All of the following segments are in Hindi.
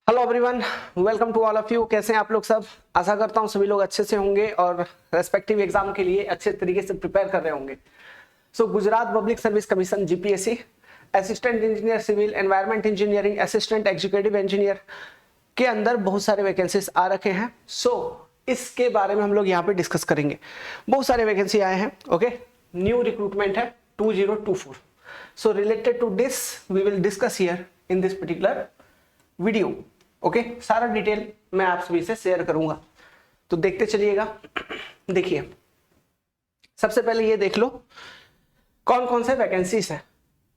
Hello everyone, welcome to all of you. कैसे हैं आप लोग सब? आशा करता हूं सभी लोग अच्छे से होंगे और रेस्पेक्टिव एग्जाम के लिए अच्छे तरीके से प्रिपेयर कर रहे होंगे। So Gujarat public service commission GPSC assistant engineer civil environment engineering assistant executive engineer के अंदर बहुत सारे वैकेंसीज आ रखे हैं। इसके बारे में हम लोग यहाँ पे डिस्कस करेंगे। बहुत सारे वैकेंसी आए हैं। ओके, न्यू रिक्रूटमेंट है 2024। So related to this we will discuss here in this particular video. Okay, सारा डिटेल मैं आप सभी से शेयर करूंगा, तो देखते चलिएगा। देखिए, सबसे पहले ये देख लो कौन कौन से वैकेंसीज है।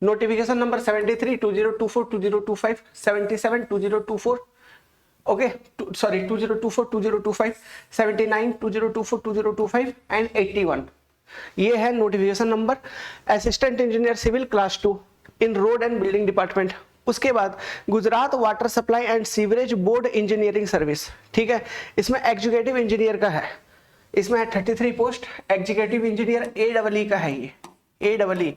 Notification number 73 2024 2025 77 2024 okay, sorry 2024 2025 79 2024 2025 and 81। ये है notification number assistant engineer civil class 2 in road and building department. उसके बाद Gujarat water supply and sewerage board engineering service, ठीक है। इसमें एग्जीक्यूटिव इंजीनियर का है, इसमें है 33 पोस्ट। एग्जीक्यूटिव इंजीनियर AEE का है, ये AEE,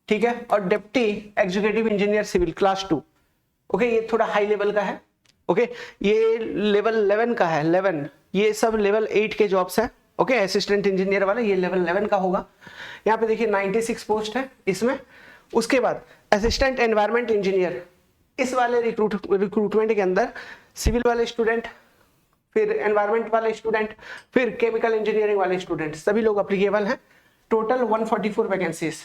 ठीक है। और deputy executive engineer civil class 2, okay, ये थोड़ा हाई लेवल का है। ओके, ये लेवल 11 का है, 11। ये सब लेवल 8 के जॉब्स हैं। ओके, असिस्टेंट इंजीनियर वाला ये लेवल 11 का होगा। यहाँ पे देखिए 96 पोस्ट है इसमें। उसके बाद असिस्टेंट एनवायरमेंट इंजीनियर, इस वाले रिक्रूटमेंट के अंदर सिविल वाले स्टूडेंट, फिर एनवायरमेंट वाले स्टूडेंट, फिर केमिकल इंजीनियरिंग वाले स्टूडेंट, सभी लोग अप्लीकेबल हैं। Total 144 vacancies.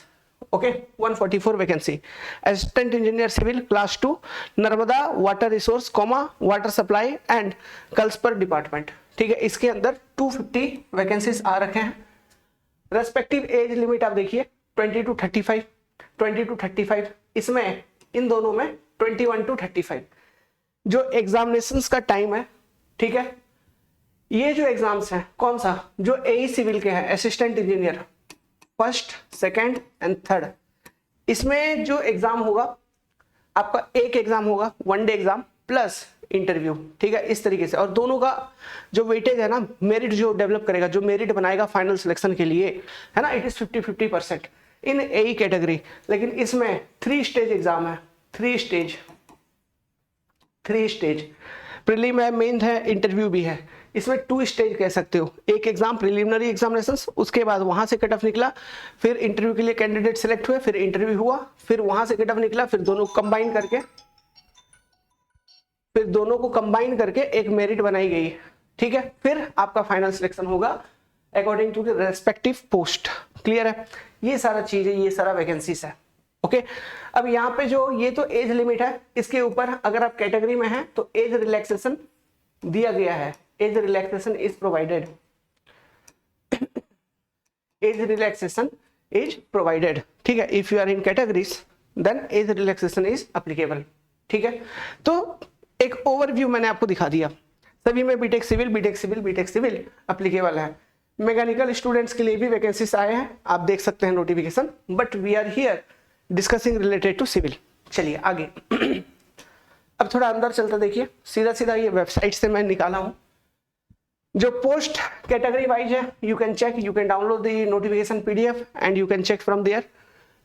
Okay, 144 vacancy. Assistant engineer civil class 2 Narmada water resource water supply and Kalpasar department, ठीक है। इसके अंदर 250 वैकेंसीज आ रखे हैं। रेस्पेक्टिव एज लिमिट आप देखिए 20 to 35, 20 to 35। इसमें इन दोनों में 21 to 35। जो एग्जामिनेशंस का टाइम है, ठीक है, ये जो एग्जाम्स हैं कौन सा, जो AE सिविल के हैं assistant engineer first, second and third, इसमें जो एग्जाम होगा आपका एक एग्जाम होगा, 1 डे एग्जाम प्लस इंटरव्यू, ठीक है, इस तरीके से। और दोनों का जो वेटेज है ना, मेरिट जो डेवलप करेगा, जो मेरिट बनाएगा फाइनल सिलेक्शन के लिए, है ना, it is 50-50% in AE category. लेकिन इसमें 3 स्टेज एग्जाम है, 3 स्टेज प्रीलिम है, मेन है, इंटरव्यू भी है। इसमें 2 स्टेज कह सकते हो। एक एग्जाम प्रीलिमिनरी एग्जामिनेशंस, उसके बाद वहां से कट ऑफ निकला, फिर इंटरव्यू के लिए कैंडिडेट सिलेक्ट हुए, फिर इंटरव्यू हुआ, फिर वहां से कट ऑफ निकला, फिर दोनों को कंबाइन करके एक मेरिट बनाई गई, ठीक है। फिर आपका फाइनल सिलेक्शन होगा according to the respective post. Clear है? ये सारा चीज है, ये सारा वैकेंसीज है। ओके, अब यहाँ पे जो ये तो एज लिमिट है, इसके ऊपर अगर आप कैटेगरी में हैं तो एज रिलैक्सेशन दिया गया है। Age relaxation is provided, age relaxation is provided, ठीक है। If you are in categories then age relaxation is applicable, ठीक है। तो एक ओवरव्यू मैंने आपको दिखा दिया। सभी में बीटेक सिविल एप्लीकेबल है। मैकेनिकल स्टूडेंट्स के लिए भी वैकेंसीज आए हैं, आप देख सकते हैं notification, but we are here discussing related to civil. चलिए आगे। अब थोड़ा अंदर चलते, देखिए सीधा ये वेबसाइट से मैं निकाला हूं। जो पोस्ट कैटेगरी वाइज है, you can check, you can download the notification PDF and you can check from there.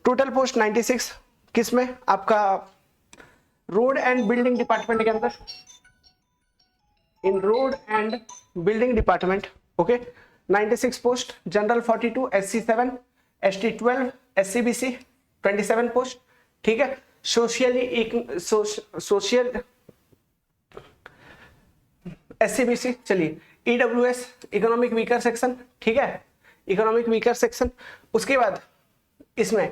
Total post 96, किसमें? आपका रोड एंड बिल्डिंग डिपार्टमेंट के अंदर, in road and building department, okay, 96 post. General 42, SC 7, ST 12, SCBC 27 पोस्ट, ठीक है। सोशल SCBC, चलिए EWS इकोनॉमिक वीकर सेक्शन, ठीक है, इकोनॉमिक वीकर सेक्शन। उसके बाद इसमें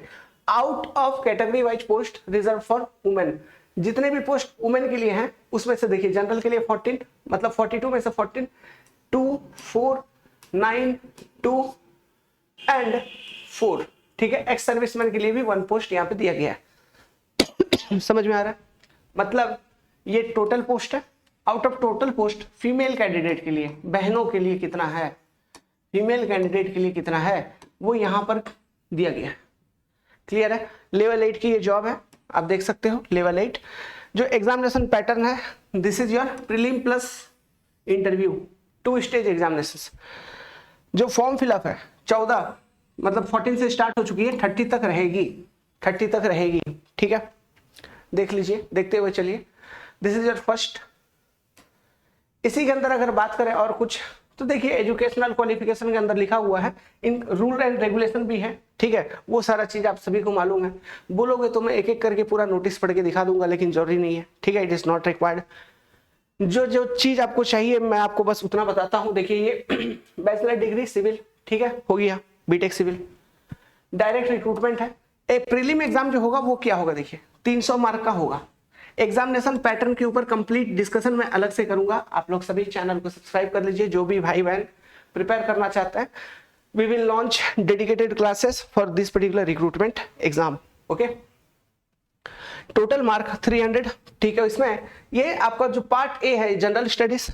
out of category wise post reserve for women, जितने भी पोस्ट वुमेन के लिए हैं उसमें से देखिए जनरल के लिए 14, मतलब 42 में से 14, 2, 4, 9, 2 एंड 4, ठीक है। एक्स सर्विसमैन के लिए भी 1 पोस्ट यहाँ पे दिया गया है। समझ में आ रहा है? मतलब ये टोटल पोस्ट है। Out of total post female candidate के लिए, बहनों के लिए कितना है, फीमेल कैंडिडेट के लिए कितना है, वो यहाँ पर दिया गया है। क्लियर है? लेवल 8 की ये जॉब है, आप देख सकते हो लेवल 8। जो एग्जामिनेशन पैटर्न है, this is your prelim plus interview, 2 stage examination. जो फॉर्म फिलअप है 14, मतलब 14 से स्टार्ट हो चुकी है, 30 तक रहेगी, ठीक है। देख लीजिए, देखते हुए चलिए। दिस इज योर फर्स्ट इसी के अंदर अगर बात करें और कुछ, तो देखिए एजुकेशनल क्वालिफिकेशन के अंदर लिखा हुआ है, इन रूल एंड रेगुलेशन भी है, ठीक है, वो सारा चीज आप सभी को मालूम है। बोलोगे तो मैं एक एक करके पूरा नोटिस पढ़ के दिखा दूंगा, लेकिन जरूरी नहीं है, ठीक है, इट इज नॉट रिक्वायर्ड। जो जो चीज आपको चाहिए मैं आपको बस उतना बताता हूं। देखिए ये बैचलर डिग्री सिविल, ठीक है, हो गया, बीटेक सिविल, डायरेक्ट रिक्रूटमेंट है। एक प्रीलिम एग्जाम जो होगा वो क्या होगा, देखिए 300 मार्क का होगा। एग्जामिनेशन पैटर्न के ऊपर कंप्लीट डिस्कशन मैं अलग से करूंगा, आप लोग सभी चैनल को सब्सक्राइब कर लीजिए, जो भी भाई बहन प्रिपेयर करना चाहते हैं। We will launch dedicated classes for this particular recruitment exam, okay. Total mark 300, ठीक है। इसमें ये आपका जो पार्ट ए है जनरल स्टडीज,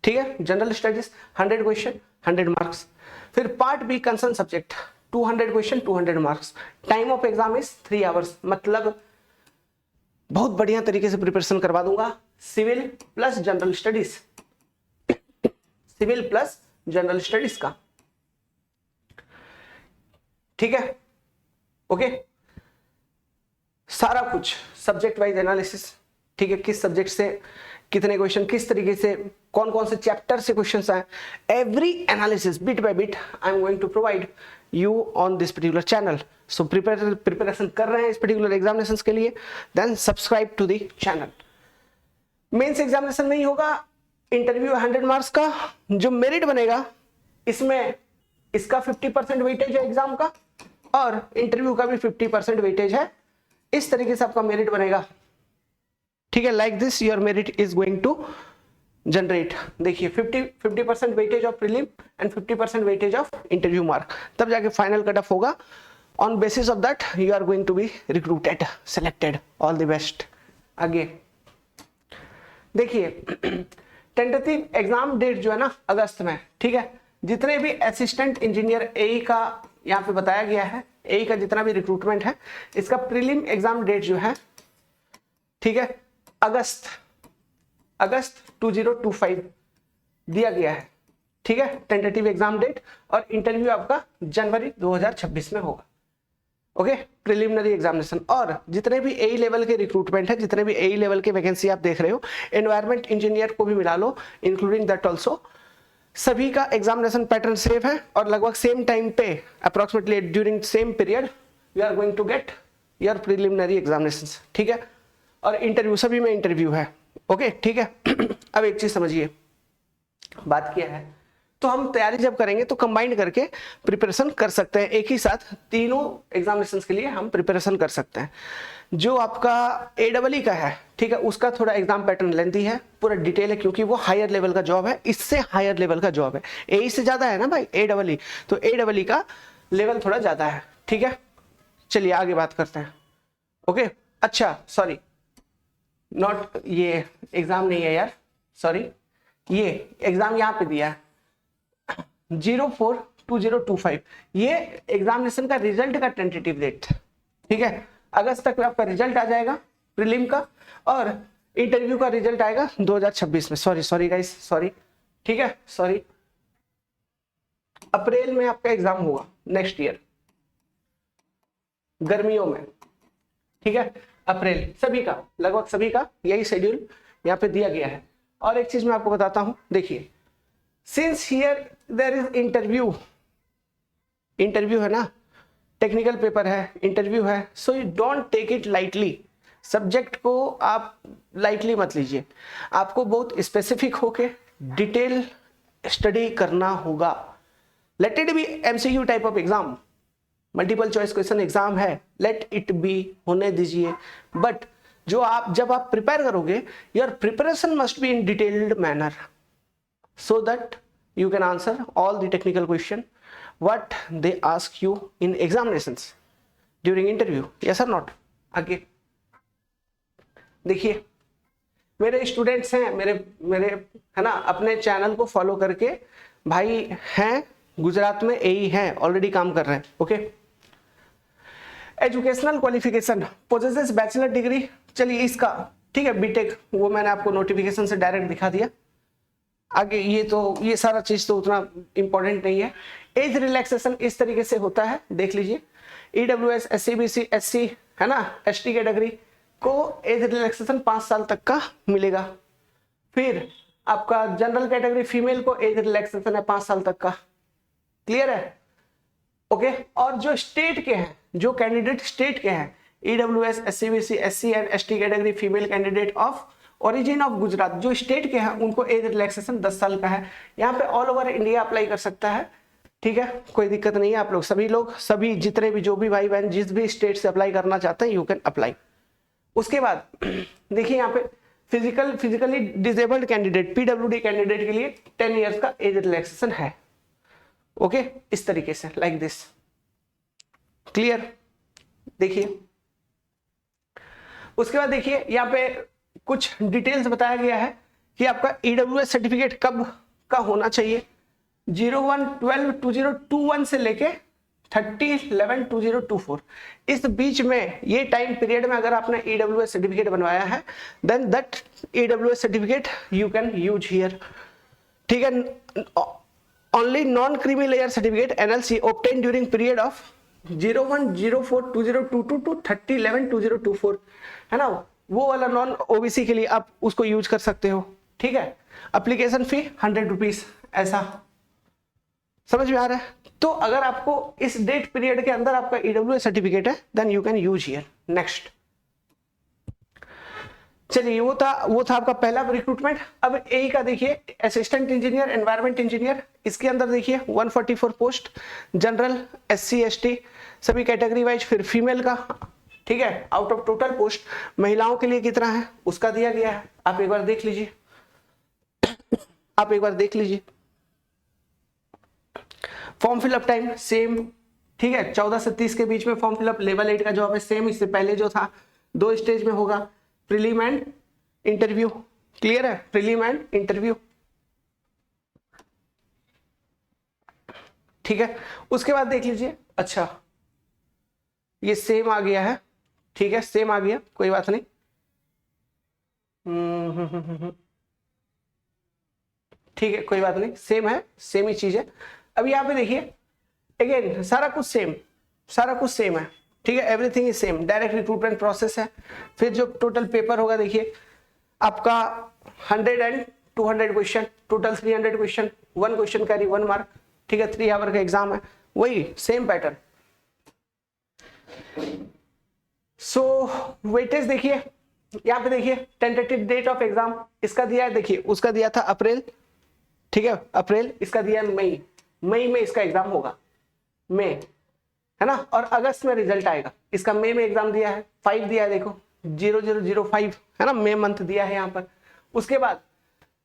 ठीक है, जनरल स्टडीज 100 क्वेश्चन 100 मार्क्स। फिर part B concern subject 200 question 200 marks. Time of exam is 3 hours, मतलब बहुत बढ़िया तरीके से प्रिपरेशन करवा दूंगा। Civil plus general studies, civil plus general studies का, ठीक है, ओके। सारा कुछ सब्जेक्ट वाइज एनालिसिस, ठीक है, किस सब्जेक्ट से कितने क्वेश्चन, किस तरीके से, कौन कौन से चैप्टर से क्वेश्चंस आए, every analysis bit by bit I am going to provide you on this particular channel. So preparation कर रहे हैं इस पर्टिकुलर एग्जामिनेशंस के लिए, then subscribe to the channel. Mains examination नहीं होगा, इंटरव्यू 100 मार्क्स का, जो मेरिट बनेगा इसमें इसका 50% वेटेज है एग्जाम का, और इंटरव्यू का भी 50% वेटेज है। इस तरीके से आपका मेरिट बनेगा, ठीक है। Like this your merit is going to generate. देखिए 50% weightage of prelim and 50% weightage of interview mark, तब जाके फाइनल कट ऑफ होगा। On basis of that you are going to be recruited, selected. All the best. आगे देखिए टेंटेटिव एग्जाम डेट जो है ना अगस्त में, ठीक है। जितने भी असिस्टेंट इंजीनियर एई का यहाँ पे बताया गया है, एई का जितना भी रिक्रूटमेंट है, इसका प्रीलिम एग्जाम डेट जो है, ठीक है, अगस्त 2025 दिया गया है, ठीक है, टेंटेटिव एग्जाम डेट। और इंटरव्यू आपका जनवरी 2026 में होगा, ओके, प्रिलिमिनरी एग्जामिनेशन। और जितने भी एई लेवल के रिक्रूटमेंट है, जितने भी एई लेवल के वैकेंसी आप देख रहे हो, एनवायरमेंट इंजीनियर को भी मिला लो, इंक्लूडिंग दैट ऑल्सो, सभी का एग्जामिनेशन पैटर्न सेम है, और लगभग सेम टाइम पे approximately during same period you are going to get your preliminary examinations, ठीक है। और इंटरव्यू सभी में इंटरव्यू है, ओके, ठीक है। अब एक चीज समझिए, बात क्या है, तो हम तैयारी जब करेंगे तो कंबाइंड करके प्रिपरेशन कर सकते हैं, एक ही साथ तीनों एग्जामिनेशंस के लिए हम प्रिपरेशन कर सकते हैं। जो आपका AEE का है, ठीक है, उसका थोड़ा एग्जाम पैटर्न लेंथी है, पूरा डिटेल है, क्योंकि वो हायर लेवल का जॉब है, इससे हायर लेवल का जॉब है। एई से ज्यादा है ना भाई AEE, तो AEE का लेवल थोड़ा ज्यादा है, ठीक है। चलिए आगे बात करते हैं, ओके। अच्छा सॉरी, नॉट ये एग्जाम नहीं है यार, सॉरी, ये एग्जाम यहाँ पे दिया है 04/2025, ये एग्जामिनेशन का रिजल्ट का टेंटेटिव डेट, ठीक है। अगस्त तक आपका रिजल्ट आ जाएगा प्रीलिम का, और इंटरव्यू का रिजल्ट आएगा 2026 में। सॉरी गाइस, सॉरी, ठीक है, सॉरी। अप्रैल में आपका एग्जाम होगा नेक्स्ट ईयर, गर्मियों में, ठीक है, अप्रैल, सभी का, लगभग सभी का यही शेड्यूल यहाँ पे दिया गया है। और एक चीज मैं आपको बताता हूं, देखिए, since here there is interview है ना, टेक्निकल पेपर है, इंटरव्यू है, so you don't take it lightly. Subject को आप लाइटली मत लीजिए, आपको बहुत स्पेसिफिक होके डिटेल स्टडी करना होगा। Let it be MCQ type of exam, multiple choice question exam है, लेट इट बी, होने दीजिए। बट जो आप जब आप प्रिपेयर करोगे, your preparation must be in detailed manner, so that you can answer all the technical question what they ask you in examinations during interview, yes or not। आगे देखिए, मेरे स्टूडेंट्स हैं, मेरे है ना, अपने चैनल को फॉलो करके भाई हैं, गुजरात में एई हैं, ऑलरेडी काम कर रहे हैं, okay. Educational qualification possesses bachelor degree, चलिए इसका, ठीक है, बीटेक, वो मैंने आपको नोटिफिकेशन से डायरेक्ट दिखा दिया। आगे ये सारा चीज तो उतना इंपॉर्टेंट नहीं है। एज रिलैक्सेशन इस तरीके से होता है, देख लीजिए, EWS, SC, BC, SC है ना, ST कैटेगरी को एज रिलैक्सेशन 5 साल तक का मिलेगा। फिर आपका जनरल कैटेगरी फीमेल को एज रिलैक्सेशन है 5 साल तक का, क्लियर है, ओके। और जो स्टेट के हैं, जो कैंडिडेट स्टेट के हैं, EWS, SCBC, SC and ST category female candidate of origin of Gujarat, जो स्टेट के हैं उनको एज रिलैक्सेशन 10 साल का है। यहाँ पे ऑल ओवर इंडिया अप्लाई कर सकता है, ठीक है, कोई दिक्कत नहीं है। आप लोग सभी जितने भी जो भी भाई बहन जिस भी स्टेट से अप्लाई करना चाहते हैं, यू कैन अप्लाई। उसके बाद देखिए यहाँ पे physically disabled candidate, PWD candidate के लिए 10 इयर्स का एज रिलैक्सेशन है, ओके, इस तरीके से, लाइक दिस, क्लियर। देखिए उसके बाद देखिए यहाँ पे कुछ डिटेल्स बताया गया है कि आपका ईडब्ल्यूएस सर्टिफिकेट कब का होना चाहिए। 01/12/2021 से लेके 30/11/2024 इस बीच में, ये टाइम पीरियड में अगर आपने ईडब्ल्यूएस सर्टिफिकेट बनवाया है, then that EWS certificate you can use here, ठीक है। Only non creamy layer certificate NLC obtain during period of 01/04/2022 to 30/11/2024, है ना, वो वाला नॉन ओबीसी के लिए आप उसको यूज कर सकते हो, ठीक है। एप्लीकेशन फी 100 रुपीज, ऐसा समझ में आ रहा है। तो अगर आपको इस डेट पीरियड के अंदर आपका ईडब्ल्यूएस सर्टिफिकेट है, then you can use here. Next, चलिए वो था आपका पहला रिक्रूटमेंट। अब एई का देखिए, असिस्टेंट इंजीनियर, एनवायरमेंट इंजीनियर, इसके अंदर देखिए 144 पोस्ट, जनरल, एससी एसटी सभी कैटेगरी वाइज, फिर फीमेल का, ठीक है। आउट ऑफ टोटल पोस्ट महिलाओं के लिए कितना है उसका दिया गया है, आप एक बार देख लीजिए, फॉर्म फिलअप टाइम सेम, ठीक है, 14 से 30 के बीच में फॉर्म फिलअप। लेवल 8 का जॉब है सेम, इससे पहले जो था 2 स्टेज में होगा, प्रीलिम एंड इंटरव्यू, क्लियर है, प्रीलिम एंड इंटरव्यू, ठीक है। उसके बाद देख लीजिए, अच्छा ये सेम आ गया है, ठीक है, सेम आ गया, कोई बात नहीं, ठीक है, कोई बात नहीं, सेम है, सेम ही चीज है। अब यहाँ पे देखिए अगेन सारा कुछ सेम है, ठीक है, everything is same, direct recruitment process है। फिर जो टोटल पेपर होगा देखिए आपका 100 and 200 question, total 300 question, 1 question carry 1 mark, ठीक है, 3 आवर का एग्जाम है, वही सेम पैटर्न। सो वेटेज देखिए, यहाँ पे देखिए टेंटेटिव डेट ऑफ एग्जाम इसका दिया है, देखिए उसका दिया था अप्रैल, ठीक है, अप्रैल, इसका दिया है मई में इसका एग्जाम होगा, मई, है ना, और अगस्त में रिजल्ट आएगा। इसका मई में एग्जाम दिया है, 5 दिया है, देखो 0005, है ना, मई मंथ दिया है यहाँ पर। उसके बाद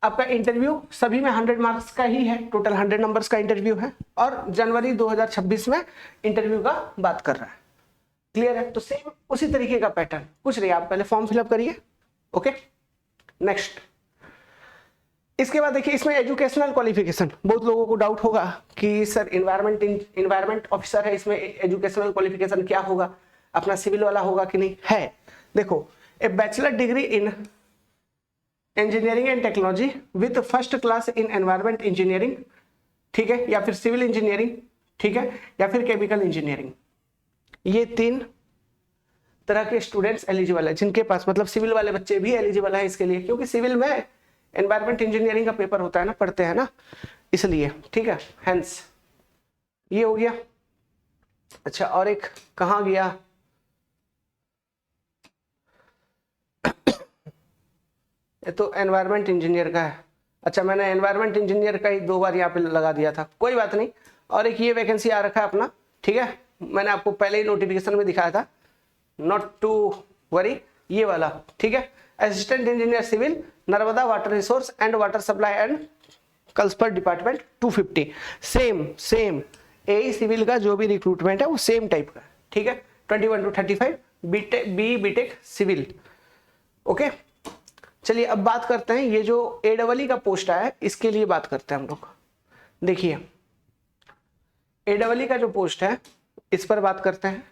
आपका इंटरव्यू सभी में 100 मार्क्स का ही है, टोटल 100 नंबर्स का इंटरव्यू है, और जनवरी 2026 में इंटरव्यू का बात कर रहा है, क्लियर है। तो सेम उसी तरीके का पैटर्न, कुछ नहीं, आप पहले फॉर्म फिलअप करिए, ओके। नेक्स्ट, इसके बाद देखिए इसमें एजुकेशनल क्वालिफिकेशन, बहुत लोगों को डाउट होगा कि सर इन्वायरमेंट ऑफिसर है, इसमें एजुकेशनल क्वालिफिकेशन क्या होगा, अपना सिविल वाला होगा कि नहीं है। देखो, a bachelor degree in engineering and technology with first class in environment engineering, ठीक है, या फिर सिविल इंजीनियरिंग, ठीक है, या फिर केमिकल इंजीनियरिंग, ये 3 तरह के स्टूडेंट्स एलिजिबल है, जिनके पास, मतलब सिविल वाले बच्चे भी एलिजिबल है इसके लिए, क्योंकि सिविल में एनवायरमेंट इंजीनियरिंग का पेपर होता है ना, पढ़ते हैं ना, इसलिए, ठीक है। हेंस ये हो गया। अच्छा, और एक कहाँ गया, ये तो एनवायरमेंट इंजीनियर का है। अच्छा, मैंने एनवायरमेंट इंजीनियर का ही 2 बार यहाँ पे लगा दिया था, कोई बात नहीं। और एक ये वैकेंसी आ रखा है अपना, ठीक है, मैंने आपको पहले ही नोटिफिकेशन में दिखाया था, नॉट टू वरी, ये वाला, ठीक है, assistant engineer civil, Narmada water resource and water supply and Kalpasar department 250, same AE civil का जो भी रिक्रूटमेंट है वो सेम टाइप का, ठीक है, 21 to 35, बीटेक सिविल, ओके। चलिए अब बात करते हैं, ये जो एडब्ल्यू का पोस्ट आया है इसके लिए बात करते हैं हम लोग। देखिए एडब्ल्यू का जो पोस्ट है इस पर बात करते हैं।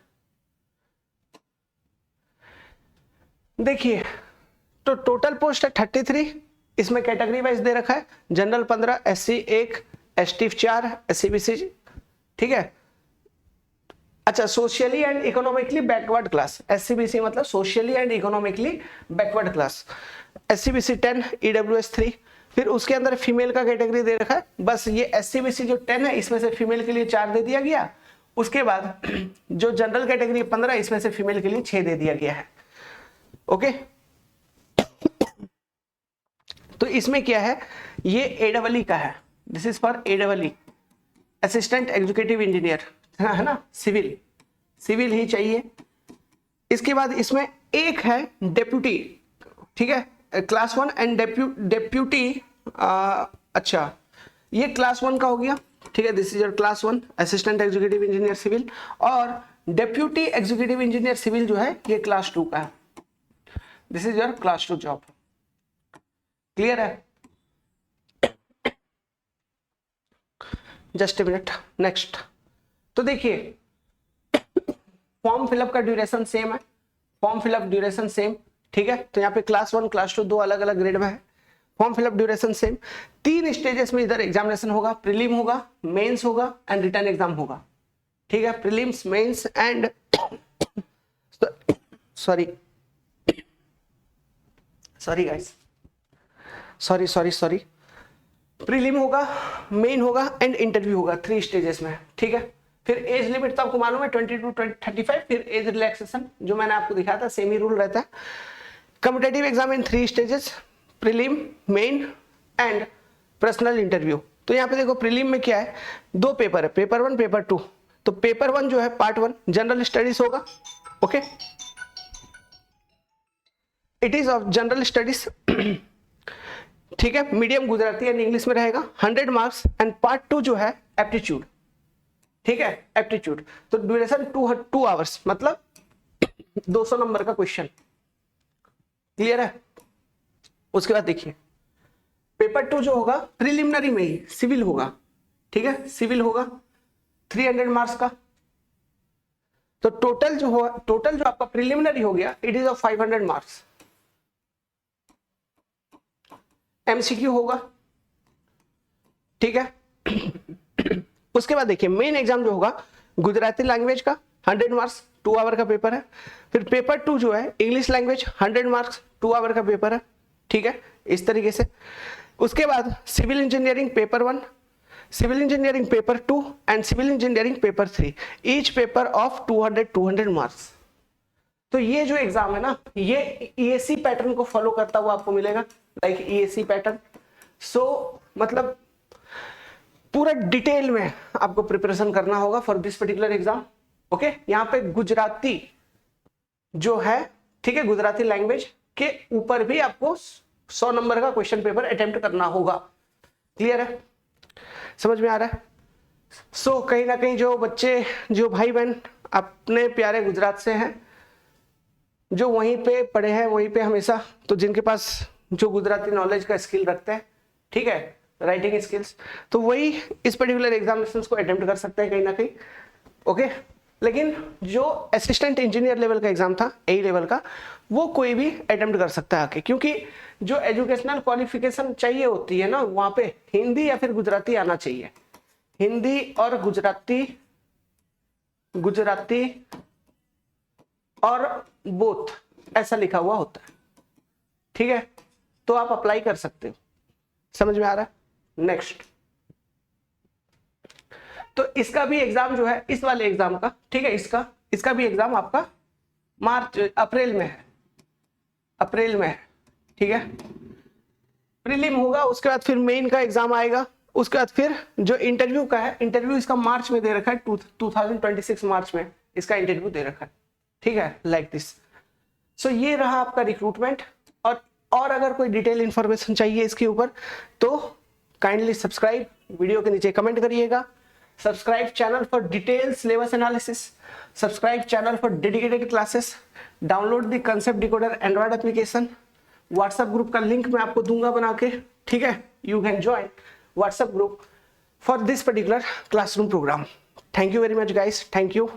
देखिए तो टोटल पोस्ट है 33, इसमें कैटेगरी वाइज दे रखा है, जनरल 15, एससी 1, एसटी 4, एससीबीसी, ठीक है। अच्छा, socially and economically backward class, SCBC मतलब socially and economically backward class, SCBC 10, EWS 3, फिर उसके अंदर फीमेल का कैटेगरी दे रखा है, बस ये SC/BC जो 10 है इसमें से फीमेल के लिए 4 दे दिया गया। उसके बाद जो जनरल कैटेगरी 15 इसमें से फीमेल के लिए 6 दे दिया गया है। ओके, तो इसमें क्या है, ये AEE का है, this is for AEE, assistant executive engineer, है ना, सिविल ही चाहिए। इसके बाद इसमें एक है डेप्यूटी, ठीक है, क्लास 1 एंड डेप्यूटी, अच्छा ये क्लास 1 का हो गया, ठीक है, this is your class 1 assistant executive engineer civil, और डेप्यूटी एग्जीक्यूटिव इंजीनियर सिविल जो है ये क्लास 2 का है, this is your class 2 job. Clear है? Just a minute, next. तो देखिए फॉर्म फिलअप का ड्यूरेशन सेम है, फॉर्म फिलअप ड्यूरेशन सेम, ठीक है। तो यहाँ पे क्लास 1 क्लास 2 दो अलग अलग ग्रेड में है, form fill up duration same. 3 stages में इधर एग्जामिनेशन होगा, प्रीलिम होगा, मेंस होगा एंड रिटर्न एग्जाम होगा, ठीक है। Prelims, mains and sorry guys, sorry, prelim होगा, मेन होगा एंड इंटरव्यू होगा, 3 स्टेजेस में, ठीक है। फिर एज लिमिट तो आपको मालूम है 20 to 35, फिर एज रिलैक्सेशन जो मैंने आपको दिखाया था सेम ही रूल रहता है। Competitive exam in 3 stages, prelim, main and personal interview. तो यहाँ पे देखो प्रीलिम में क्या है, 2 पेपर है, पेपर 1 पेपर 2। तो पेपर 1 जो है पार्ट 1 जनरल स्टडीज होगा, okay, it is of general studies, ठीक है, मीडियम गुजराती एंड इंग्लिश में रहेगा, 100 मार्क्स। एंड पार्ट 2 जो है एप्टीट्यूड, ठीक है, एप्टीट्यूड। तो ड्यूरेशन 2 आवर्स, मतलब 200 नंबर का क्वेश्चन। क्लियर है? उसके बाद देखिए पेपर 2 जो होगा प्रिलिमिनरी में ही सिविल होगा, ठीक है, सिविल होगा 300 मार्क्स का। तो टोटल जो आपका प्रिलिमिनरी हो गया it is of 500 marks. MCQ होगा, ठीक है। उसके बाद देखिए मेन एग्जाम जो होगा गुजराती लैंग्वेज का 100 मार्क्स, 2 आवर का पेपर है। फिर पेपर 2 जो है इंग्लिश लैंग्वेज 100 मार्क्स, 2 आवर का पेपर है, ठीक है, इस तरीके से। उसके बाद civil engineering paper 1, civil engineering paper 2 and civil engineering paper 3, each paper of 200 marks. तो ये जो एग्जाम है ना ये EAC पैटर्न को फॉलो करता हुआ आपको मिलेगा, लाइक EAC पैटर्न। सो मतलब पूरा डिटेल में आपको प्रिपरेशन करना होगा for this particular exam, okay. यहाँ पे गुजराती जो है, ठीक है, गुजराती लैंग्वेज के ऊपर भी आपको 100 नंबर का क्वेश्चन पेपर अटेम्प्ट करना होगा। क्लियर है? समझ में आ रहा है? सो कहीं ना कहीं जो बच्चे, जो भाई बहन अपने प्यारे गुजरात से हैं, जो वहीं पे पढ़े हैं वहीं पे हमेशा, तो जिनके पास जो गुजराती नॉलेज का स्किल रखते हैं, ठीक है, राइटिंग स्किल्स, तो वही इस पर्टिकुलर एग्जामिनेशंस को अटेम्प्ट कर सकते हैं कहीं ना कहीं, ओके। लेकिन जो असिस्टेंट इंजीनियर लेवल का एग्जाम था A लेवल का, वो कोई भी अटेम्प्ट कर सकता है आके, क्योंकि जो एजुकेशनल क्वालिफिकेशन चाहिए होती है ना वहां पे हिंदी या फिर गुजराती आना चाहिए। हिंदी और गुजराती और बोथ ऐसा लिखा हुआ होता है, ठीक है, तो आप अप्लाई कर सकते हो। समझ में आ रहा है? नेक्स्ट, तो इसका भी एग्जाम जो है, इस वाले एग्जाम का, ठीक है, इसका भी एग्जाम आपका अप्रैल में है, ठीक है। प्रीलिम होगा, उसके बाद फिर मेन का एग्जाम आएगा, उसके बाद फिर जो इंटरव्यू का है, इंटरव्यू इसका मार्च में दे रखा है, 2026 मार्च में इसका इंटरव्यू दे रखा है, ठीक है, लाइक दिस। सो ये रहा आपका रिक्रूटमेंट। और अगर कोई डिटेल इंफॉर्मेशन चाहिए इसके ऊपर तो काइंडली सब्सक्राइब, वीडियो के नीचे कमेंट करिएगा। Subscribe channel for detail syllabus analysis, subscribe channel for dedicated classes, download the concept decoder android application. WhatsApp group का लिंक मैं आपको दूंगा बना के, ठीक है, you can join WhatsApp group for this particular classroom program. Thank you very much guys, thank you.